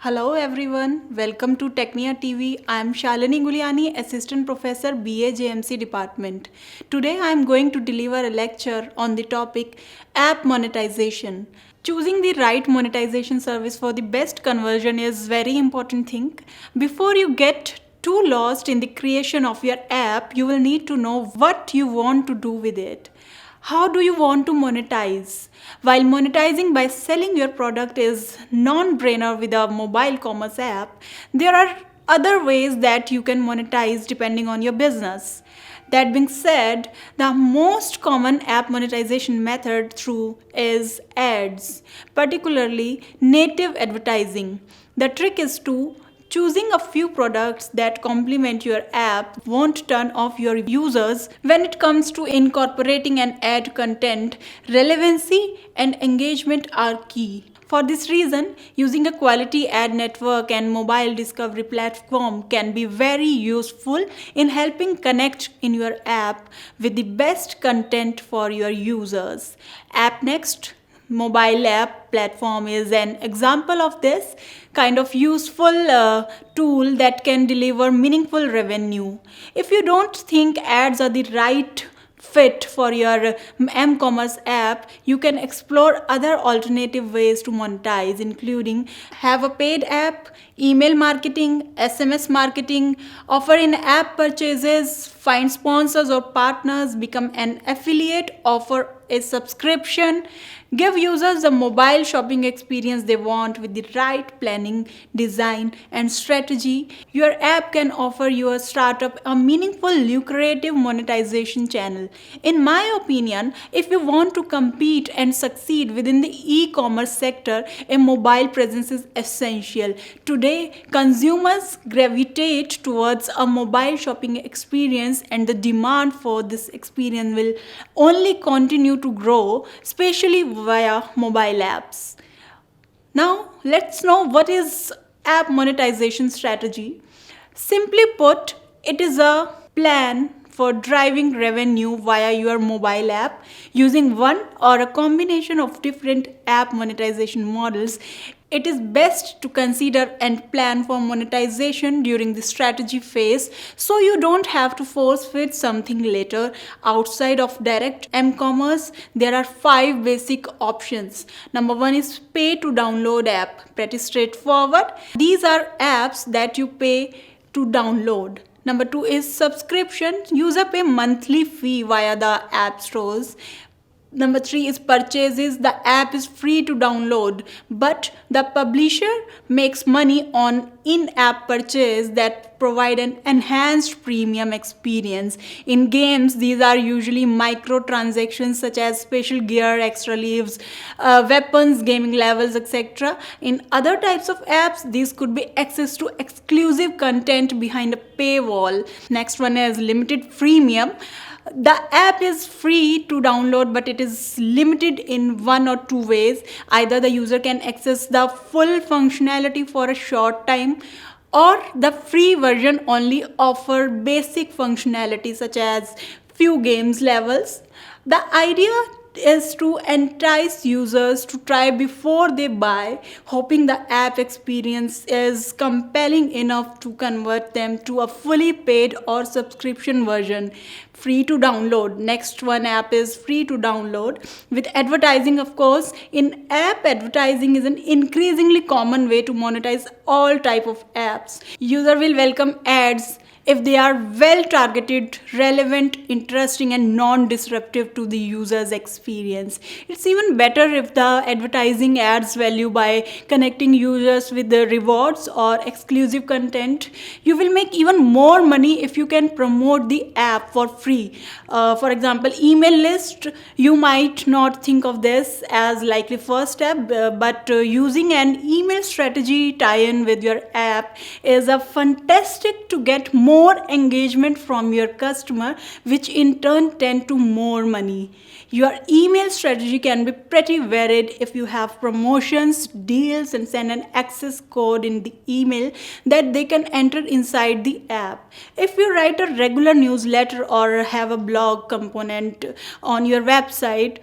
Hello everyone, welcome to Technia TV. I am Shalini Guliani, Assistant Professor BA JMC Department. Today I am going to deliver a lecture on the topic App Monetization. Choosing the right monetization service for the best conversion is very important thing. Before you get too lost in the creation of your app, you will need to know what you want to do with it. How do you want to monetize? While monetizing by selling your product is non-brainer with a mobile commerce app, there are other ways that you can monetize depending on your business. That being said, the most common app monetization method through is ads, particularly native advertising. The trick is to choosing a few products that complement your app won't turn off your users. When it comes to incorporating an ad content, relevancy and engagement are key. For this reason, using a quality ad network and mobile discovery platform can be very useful in helping connect in your app with the best content for your users. AppNext mobile app platform is an example of this kind of useful tool that can deliver meaningful revenue. If you don't think ads are the right fit for your m-commerce app, you can explore other alternative ways to monetize, including have a paid app, email marketing, SMS marketing, offer in-app purchases, find sponsors or partners, become an affiliate, offer a subscription, give users the mobile shopping experience they want. With the right planning, design, and strategy, your app can offer your startup a meaningful, lucrative monetization channel. In my opinion, if you want to compete and succeed within the e-commerce sector, a mobile presence is essential. Today, consumers gravitate towards a mobile shopping experience, and the demand for this experience will only continue to grow, especially via mobile apps. Now, let's know what is app monetization strategy. Simply put, it is a plan for driving revenue via your mobile app using one or a combination of different app monetization models. It is best to consider and plan for monetization during the strategy phase so you don't have to force fit something later. Outside of direct m-commerce, there are 5 basic options. Number 1 is pay to download app. Pretty straightforward. These are apps that you pay to download. Number 2 is subscription. User pay monthly fee via the app stores. Number 3 is purchases. The app is free to download, but the publisher makes money on in-app purchase that provide an enhanced premium experience. In games, these are usually microtransactions such as special gear, extra lives, weapons, gaming levels, etc. In other types of apps, these could be access to exclusive content behind a paywall. Next one is limited freemium. The app is free to download, but it is limited in one or two ways. Either the user can access the full functionality for a short time, or the free version only offer basic functionality such as few games levels. The idea is to entice users to try before they buy, hoping the app experience is compelling enough to convert them to a fully paid or subscription version. Free to download. Next one app is free to download with advertising. Of course, in-app advertising is an increasingly common way to monetize all type of apps. User will welcome ads if they are well targeted, relevant, interesting, and non-disruptive to the user's experience. It's even better if the advertising adds value by connecting users with the rewards or exclusive content. You will make even more money if you can promote the app for free. For example, email list. You might not think of this as likely first step, but using an email strategy tie-in with your app is a fantastic to get more engagement from your customer, which in turn tend to more money. Your email strategy can be pretty varied. If you have promotions, deals, and send an access code in the email that they can enter inside the app. If you write a regular newsletter or have a blog component on your website,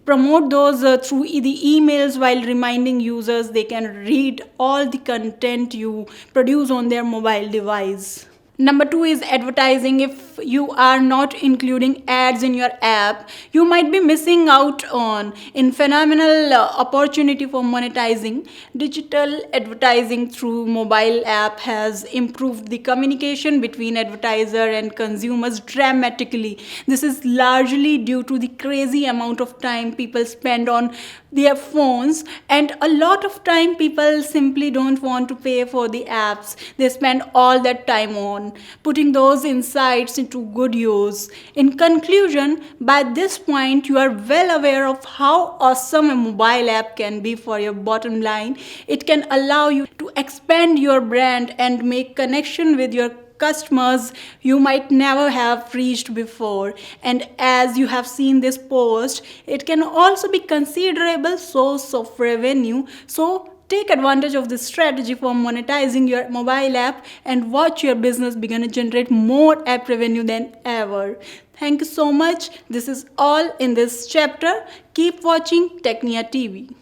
promote those through the emails while reminding users they can read all the content you produce on their mobile device. Number two is advertising. If you are not including ads in your app, you might be missing out on in phenomenal opportunity for monetizing. Digital advertising through mobile app has improved the communication between advertiser and consumers dramatically. This is largely due to the crazy amount of time people spend on their phones, and a lot of time people simply don't want to pay for the apps they spend all that time on, putting those insights into good use. In conclusion, by this point you are well aware of how awesome a mobile app can be for your bottom line. It can allow you to expand your brand and make connection with your customers you might never have reached before. And as you have seen this post, it can also be considerable source of revenue. So take advantage of this strategy for monetizing your mobile app and watch your business begin to generate more app revenue than ever. Thank you so much. This is all in this chapter. Keep watching Technia TV.